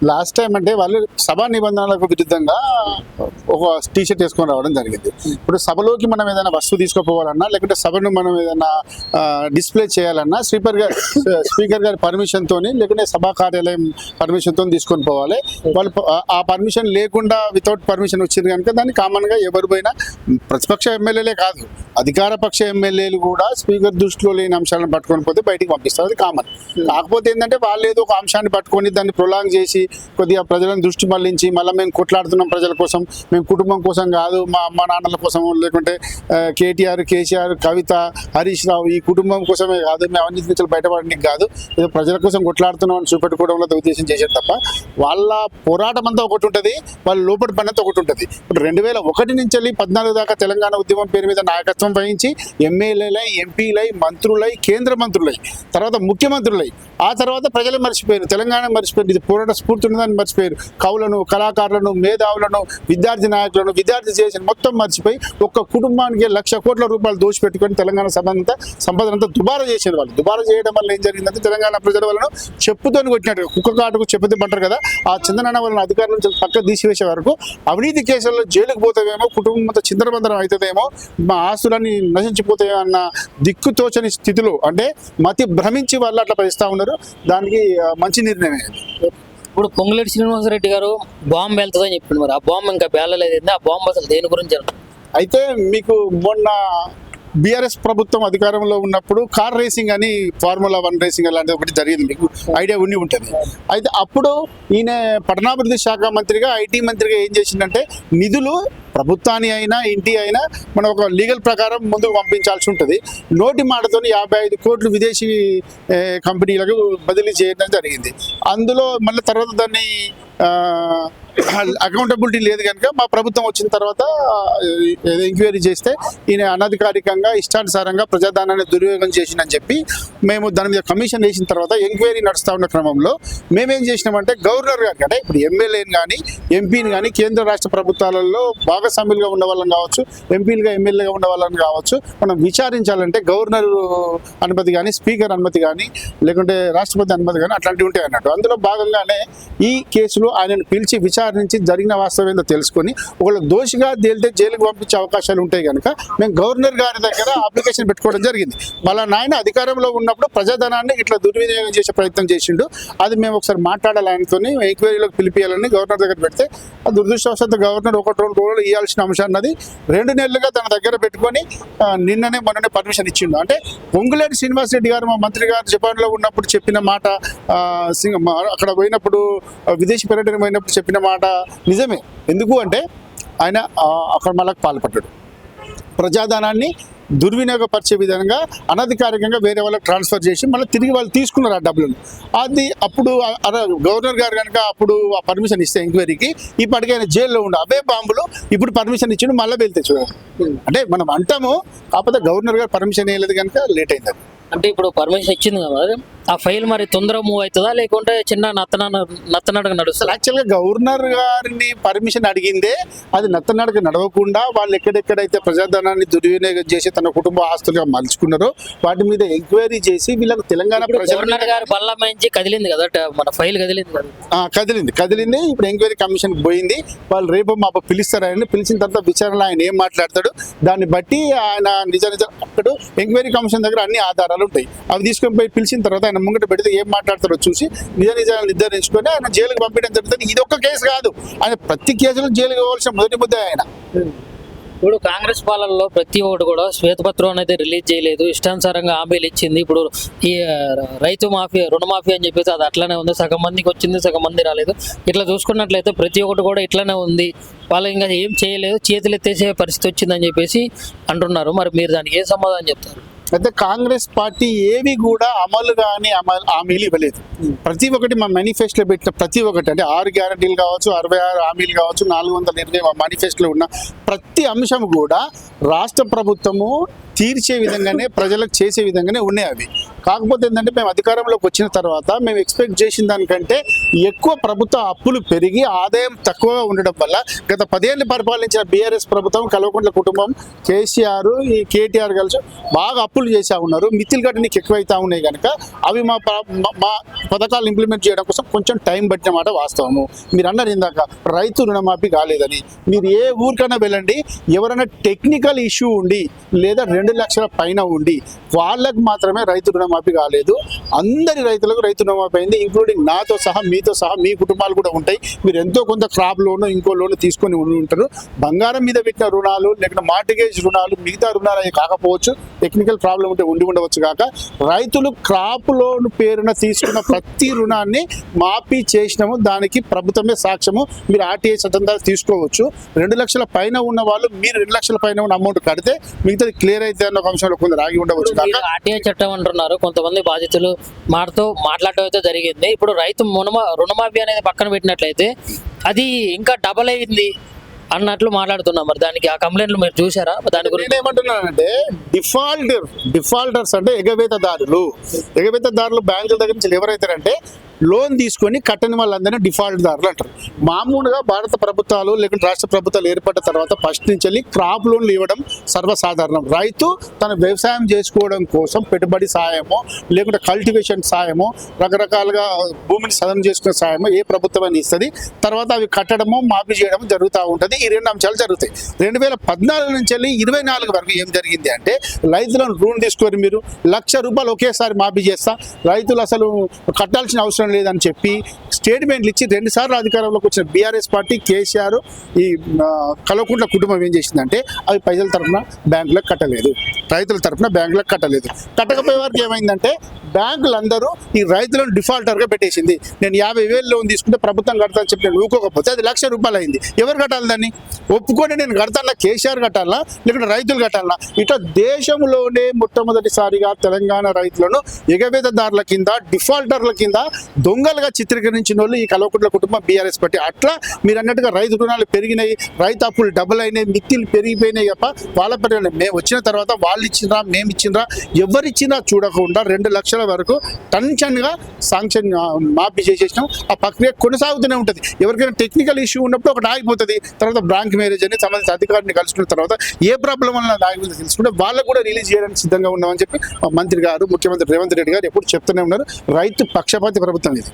Last time అంటే వాళ్ళు సభా నిబంధనలకు విరుద్ధంగా ఒక టీషర్ట్ వేసుకొని రావడం జరిగింది. ఇప్పుడు సభలోకి మనం ఏదైనా వస్తువు తీసుకుపోవాలన్నా లేకుంటే సభను మనం ఏదైనా డిస్ప్లే చేయాలన్నా స్పీకర్ గారి పర్మిషన్ తోని లేకుంటే సభా కార్యాలయం పర్మిషన్ తో తీసుకొని పోవాలి. వాళ్ళు ఆ పర్మిషన్ లేకుండా వితౌట్ పర్మిషన్ వచ్చింది కనుక దాన్ని కామన్ గా ఎవరు పోయినా ప్రతిపక్ష ఎమ్మెల్యేలే కాదు అధికార పక్ష ఎమ్మెల్యేలు కూడా స్పీకర్ దృష్టిలో లేని అంశాలను పట్టుకొని పోతే బయటికి పంపిస్తారు. అది కామన్. కాకపోతే ఏంటంటే వాళ్ళు ఏదో ఒక అంశాన్ని పట్టుకొని దాన్ని ప్రొలాంగ్ చేసి కొద్దిగా ప్రజలను దృష్టి మళ్లించి మళ్ళీ మేము కొట్లాడుతున్నాం ప్రజల కోసం, మేము కుటుంబం కోసం కాదు, మా అమ్మ నాన్నల కోసం, లేకుంటే కేటీఆర్, కేసీఆర్, కవిత, హరీష్ రావు ఈ కుటుంబం కోసమే కాదు, మేము అవినీతి నుంచి బయటపడడానికి కాదు, ఏదో ప్రజల కోసం కొట్లాడుతున్నాం అని చూపెట్టుకోవడంలో ఉద్దేశం చేశారు తప్ప వాళ్ళ పోరాటం అంతా ఒకటి ఉంటుంది, వాళ్ళ లోపలి పని అంతా ఒకటి ఉంటుంది. ఇప్పుడు 2001 నుంచి 14 దాకా తెలంగాణ ఉద్యమం పేరు మీద నాయకత్వం వహించి ఎమ్మెల్యేలై, ఎంపీలై, మంత్రులై, కేంద్ర మంత్రులై, తర్వాత ముఖ్యమంత్రులై, ఆ తర్వాత ప్రజలు మర్చిపోయారు, తెలంగాణ మర్చిపోయారు, ఇది పోరాట స్ఫూర్తి ఉన్నదని మర్చిపోయారు. కవులను, కళాకారులను, మేధావులను, విద్యార్థి నాయకులను, విద్యార్థి చేసిన మొత్తం మర్చిపోయి ఒక్క కుటుంబానికి 1,00,000 కోట్ల రూపాయలు దోచిపెట్టుకొని తెలంగాణ సంపదనంతా దుబారా చేసేది. వాళ్ళు దుబారా చేయడం వల్ల ఏం జరిగిందంటే తెలంగాణ ప్రజల వలన చెప్పుతోని కొట్టినట్టు కుక్క కాటుకు చెప్పుతూ పంటారు కదా, ఆ చందనాన్న వలన అధికారుల నుంచి పక్క తీసివేసే వరకు అవినీతి కేసుల్లో జైలుకు పోతావేమో, కుటుంబం అంతా చిందరబందరం అవుతుందేమో, మా ఆస్తులన్నీ నశించిపోతాయో అన్న దిక్కుతోచని స్థితిలో అంటే మతి భ్రమించి వాళ్ళు అట్లా పరిస్తా ఉన్నారు. దానికి మంచి నిర్ణయమే. ఇప్పుడు పొంగులేటి శ్రీనివాసరెడ్డి గారు బాంబు వెళ్తుందని చెప్పిండు, మరి ఆ బాంబు ఇంకా పేలలేదు. ఆ బాంబు అసలు దేని గురించి? అయితే మీకు మొన్న బీఆర్ఎస్ ప్రభుత్వం అధికారంలో ఉన్నప్పుడు కార్ రేసింగ్ అని Formula 1 రేసింగ్ అలాంటిది ఒకటి జరిగింది, మీకు ఐడియా ఉండి ఉంటుంది. అయితే అప్పుడు ఈయన పట్టణాభివృద్ధి శాఖ మంత్రిగా, ఐటీ మంత్రిగా ఏం చేసిందంటే నిధులు ప్రభుత్వాన్ని అయినా ఇంటి అయినా మనం ఒక లీగల్ ప్రకారం ముందుకు పంపించాల్సి ఉంటుంది. నోటి మాటతో 55 కోట్లు విదేశీ కంపెనీలకు బదిలీ చేయడం జరిగింది. అందులో మళ్ళీ తర్వాత దాన్ని అకౌంటబిలిటీ లేదు కనుక మా ప్రభుత్వం వచ్చిన తర్వాత ఎంక్వైరీ చేస్తే ఈయన అనధికారికంగా ఇష్టానుసారంగా ప్రజాధనాన్ని దుర్వినియోగం చేసిందని చెప్పి మేము దాని మీద కమిషన్ వేసిన తర్వాత ఎంక్వైరీ నడుస్తూ ఉన్న క్రమంలో మేమేం చేసినామంటే గవర్నర్ గారికి, అంటే ఇప్పుడు ఎమ్మెల్యేని కానీ ఎంపీని కానీ కేంద్ర రాష్ట్ర ప్రభుత్వాలలో భాగస్వాములుగా ఉన్న వాళ్ళని కావచ్చు, ఎంపీలుగా ఎమ్మెల్యేగా ఉన్న వాళ్ళని కావచ్చు, మనం విచారించాలంటే గవర్నర్ అనుమతి కానీ, స్పీకర్ అనుమతి కానీ, లేకుంటే రాష్ట్రపతి అనుమతి కానీ అట్లాంటివి ఉంటాయి అన్నట్టు. అందులో భాగంగానే ఈ కేసులో ఆయనను పిలిచి విచారించి జరిగిన వాస్తవం ఏందో తెలుసుకొని ఒకవేళ దోషిగా తేలితే జైలుకు పంపించే అవకాశాలు ఉంటాయి కనుక మేము గవర్నర్ గారి దగ్గర అప్లికేషన్ పెట్టుకోవడం జరిగింది. వాళ్ళ నాయన అధికారంలో ఉన్నప్పుడు ప్రజాధనాన్ని ఇట్లా దుర్వినియోగం చేసే ప్రయత్నం చేసిండు, అది మేము ఒకసారి మాట్లాడాలి ఆయనతో, ఎంక్వైరీలోకి పిలిపియాలని గవర్నర్ దగ్గర పెడితే ఆ దురదృష్టవశాత్తు గవర్నర్ 1-2 రోజులు ఇవ్వాల్సిన అంశం అన్నది 2 నెలలుగా తన దగ్గర పెట్టుకొని మొన్ననే పర్మిషన్ ఇచ్చిండు. అంటే పొంగులేటి శ్రీనివాసరెడ్డి గారు మా మంత్రి గారు జపాన్లో ఉన్నప్పుడు చెప్పిన మాట, అక్కడ పోయినప్పుడు విదేశీ పర్యటన పోయినప్పుడు చెప్పిన మాట నిజమే. ఎందుకు అంటే ఆయన అక్రమాలకు పాల్పడ్డాడు, ప్రజాధనాన్ని దుర్వినియోగపరిచే విధంగా అనధికారికంగా వేరే వాళ్ళకి ట్రాన్స్ఫర్ చేసి మళ్ళీ తిరిగి వాళ్ళు తీసుకున్నారు ఆ డబ్బులను. అది అప్పుడు గవర్నర్ గారు కనుక అప్పుడు ఆ పర్మిషన్ ఇస్తే ఎంక్వైరీకి ఇప్పటికీ ఆయన జైల్లో ఉండు. అవే బాంబులు ఇప్పుడు పర్మిషన్ ఇచ్చిండు, మళ్ళీ వెళ్తే చూడండి. అంటే మనం అంటాము, కాకపోతే గవర్నర్ గారు పర్మిషన్ వేయలేదు కనుక లేట్ అయింది. అంటే ఇప్పుడు పర్మిషన్ ఇచ్చింది కదా, ఆ ఫైల్ మరి తొందరగా మూవ్ అవుతుందా లేకుంటే చిన్న నత్తనడక నడుస్తుంది? యాక్చువల్గా గవర్నర్ గారిని పర్మిషన్ అడిగిందే, అది నత్తనడక నడవకుండా వాళ్ళు ఎక్కడెక్కడైతే ప్రజాధనాన్ని దుర్వినియోగం చేసి తన కుటుంబ ఆస్తులుగా మలుచుకున్నారో వాటి మీద ఎంక్వైరీ చేసి వీళ్ళకి తెలంగాణ గవర్నర్ గారు బల్ల మంచి కదిలింది కదా, మన ఫైల్ కదిలింది కదా, కదిలింది. ఇప్పుడు ఎంక్వైరీ కమిషన్ పోయింది, వాళ్ళు రేపు మాకు పిలుస్తారు. ఆయన పిలిచిన తర్వాత విచారణలో ఆయన ఏం మాట్లాడతాడు దాన్ని బట్టి ఆయన నిజ అక్కడ ఎంక్వైరీ కమిషన్ దగ్గర అన్ని ఆధారాలు ఉంటాయి. అవి తీసుకొని పోయి పిలిచిన తర్వాత ఆయన ముంగట పెడితే ఏం మాట్లాడతారో చూసి నిజాలు నిర్ధారించుకొని ఆయన జైలుకి పంపించడం జరుగుతుంది. ఇది ఒక్క కేసు కాదు, ఆయన ప్రతి కేసులో జైలుకి పోవాల్సిన మొదటి ముద్ద ఆయన. ఇప్పుడు కాంగ్రెస్ పాలనలో ప్రతి ఒక్కటి కూడా శ్వేతపత్రం అనేది రిలీజ్ చేయలేదు, ఇష్టానుసారంగా హామీలు ఇచ్చింది. ఇప్పుడు ఈ రైతు మాఫియా, రుణమాఫీ అని చెప్పేసి అది అట్లనే ఉంది, సగం మందికి వచ్చింది, సగం మంది రాలేదు. ఇట్లా చూసుకున్నట్లయితే ప్రతి ఒక్కటి కూడా ఇట్లనే ఉంది, వాళ్ళు ఇంకా ఏం చేయలేదు, చేతులు ఎత్తేసే పరిస్థితి వచ్చిందని చెప్పేసి అంటున్నారు. మరి మీరు దానికి ఏ సమాధానం చెప్తారు? అయితే కాంగ్రెస్ పార్టీ ఏవి కూడా అమలు కానీ హామీలు ఇవ్వలేదు. ప్రతి ఒక్కటి మా మేనిఫెస్టోలో పెట్టిన ప్రతి ఒక్కటి, అంటే 6 గ్యారంటీలు కావచ్చు, 66 హామీలు కావచ్చు, 420 మేనిఫెస్టోలో ఉన్న ప్రతి అంశం కూడా రాష్ట్ర ప్రభుత్వము తీర్చే విధంగానే ప్రజలకు చేసే విధంగానే ఉన్నాయి అవి. కాకపోతే ఏంటంటే మేము అధికారంలోకి వచ్చిన తర్వాత మేము ఎక్స్పెక్ట్ చేసిన దానికంటే ఎక్కువ ప్రభుత్వ అప్పులు పెరిగి ఆదాయం తక్కువగా ఉండడం వల్ల గత 10 ఏళ్ళు పరిపాలించిన బీఆర్ఎస్ ప్రభుత్వం, కల్వకుంట్ల కుటుంబం, కేసీఆర్, ఈ కేటీఆర్ కలిసి బాగా అప్పులు చేసా ఉన్నారు. మిత్తులు గట్టనికి ఎక్కువైతా ఉన్నాయి కనుక అవి మా పథకాలు ఇంప్లిమెంట్ చేయడం కోసం కొంచెం టైం పట్టిన మాట వాస్తవము. మీరు అన్నారు ఇందాక రైతు రుణమాఫీ కాలేదని. మీరు ఏ ఊరికైనా వెళ్ళండి, ఎవరైనా టెక్నికల్ ఇష్యూ ఉండి లేదా 2 లక్షల పైన ఉండి వాళ్ళకు మాత్రమే రైతు రుణమాఫీ కాలేదు. అందరి రైతులకు రైతు రుణమాఫీ అయింది, ఇంక్లూడింగ్ నాతో సహా, మీతో సహా. మీ కుటుంబాలు కూడా ఉంటాయి. మీరు ఎంతో కొంత క్రాప్ లోను ఇంకో లోను తీసుకొని ఉంటారు. బంగారం మీద పెట్టిన రుణాలు లేకపోతే మార్టిగేజ్ రుణాలు, మిగతా రుణాలు అవి కాకపోవచ్చు, టెక్నికల్ ప్రాబ్లం ఉంటే ఉండవచ్చు కాక రైతులు క్రాప్ లోన్ పేరున తీసుకున్న ప్రతి రుణాన్ని మాఫీ చేసినాము. దానికి ప్రభుత్వమే సాక్ష్యము. మీరు ఆర్టీఐ చట్టం ద్వారా తీసుకోవచ్చు. 2 లక్షల పైన ఉన్న వాళ్ళు మీరు 2 లక్షల పైన ఉన్న అమౌంట్ కడితే మిగతాది క్లియర్ అయితే అన్న ఒక అంశంలో కొంత రాగి ఉండవచ్చు కాక. ఆర్టీఐ చట్టం అంటున్నారు, కొంతమంది బాధితులు మాట్లాడటం అయితే జరిగింది. ఇప్పుడు రైతు రుణమాఫీ అనేది పక్కన పెట్టినట్లయితే అది ఇంకా డబల్ అయింది అన్నట్లు మాట్లాడుతున్నాం. మరి దానికి ఆ కంప్లైంట్లు మీరు చూసారా? దాని గురించి నేనేమంటున్నానంటే డిఫాల్టర్స్ అంటే ఎగవేతదారులు బ్యాంకుల దగ్గర నుంచి ఎవరైతారంటే లోన్ తీసుకొని కట్టని వాళ్ళందరినీ డిఫాల్ట్ దారులు అంటారు. మామూలుగా భారత ప్రభుత్వాలు లేకుంటే రాష్ట్ర ప్రభుత్వాలు ఏర్పడిన తర్వాత ఫస్ట్ నుంచి వెళ్ళి క్రాప్ లోన్లు ఇవ్వడం సర్వసాధారణం. రైతు తన వ్యవసాయం చేసుకోవడం కోసం పెట్టుబడి సాయమో లేకుంటే కల్టివేషన్ సాయమో రకరకాలుగా భూమిని సదనం చేసుకునే సాయమో ఏ ప్రభుత్వం ఇస్తుంది. తర్వాత అవి కట్టడము మాఫీ చేయడం జరుగుతూ ఉంటుంది. ఈ 2 అంశాలు జరుగుతాయి. 2014 నుంచి వెళ్ళి 24 వరకు ఏం జరిగింది అంటే రైతులను రుణం తీసుకొని మీరు ₹1,00,000 ఒకేసారి మాఫీ చేస్తా, రైతులు అసలు కట్టాల్సిన అవసరం లేదని చెప్పి స్టేట్మెంట్లు ఇచ్చి 2 సార్లు అధికారంలోకి వచ్చిన బీఆర్ఎస్ పార్టీ, కేసీఆర్, ఈ కల్వకుంట్ల కుటుంబం ఏం చేసిందంటే అవి పైసల తరఫున బ్యాంకులకు కట్టలేదు, రైతుల తరఫున బ్యాంకులకు కట్టలేదు. కట్టకపోయే వారికి ఏమైందంటే బ్యాంకులందరూ ఈ రైతులను డిఫాల్టర్గా పెట్టేసింది. నేను 50,000 లోన్ తీసుకుంటే ప్రభుత్వం కడతానని చెప్పి నేను ఊకోకపోతే అది ₹1,00,000 అయింది. ఎవరు కట్టాలి దాన్ని? ఒప్పుకొని నేను కడతానా, కేసీఆర్ కట్టాలా లేకుంటే రైతులు కట్టాలా? ఇట్లా దేశంలోనే మొట్టమొదటిసారిగా తెలంగాణ రైతులను ఎగవేతదారుల కింద, డిఫాల్టర్ల కింద దొంగలుగా చిత్రీకరించిన వాళ్ళు ఈ కల్వకుంట్ల కుటుంబం, బీఆర్ఎస్ పార్టీ. అట్లా మీరు అన్నట్టుగా రైతు రుణాలు పెరిగినాయి, రైతు అప్పులు డబుల్ అయినాయి, మిత్తిలు పెరిగిపోయినాయి తప్ప వాళ్ళ పెరిగినాయి. మేము వచ్చిన తర్వాత వాళ్ళు ఇచ్చిండ్రా మేము ఇచ్చిండ్రా ఎవరిచ్చినా చూడకుండా 2 లక్షల వరకు టెన్షన్గా శాంక్షన్ మాఫీ చేసేసినాం. ఆ ప్రక్రియ కొనసాగుతూనే ఉంటుంది. ఎవరికైనా టెక్నికల్ ఇష్యూ ఉన్నప్పుడు ఒకటి ఆగిపోతుంది. తర్వాత బ్యాంక్ మేనేజ్ అని సంబంధిత అధికారిని కలుసుకున్న తర్వాత ఏ ప్రాబ్లం వల్ల ఆగిపోతుందో తెలుసుకుంటే వాళ్ళకు కూడా రిలీజ్ చేయడానికి సిద్ధంగా ఉన్నామని చెప్పి మంత్రి గారు, ముఖ్యమంత్రి రేవంత్ రెడ్డి గారు ఎప్పుడు చెప్తూనే ఉన్నారు. రైతు పక్షపాతి ప్రభుత్వం ఇది.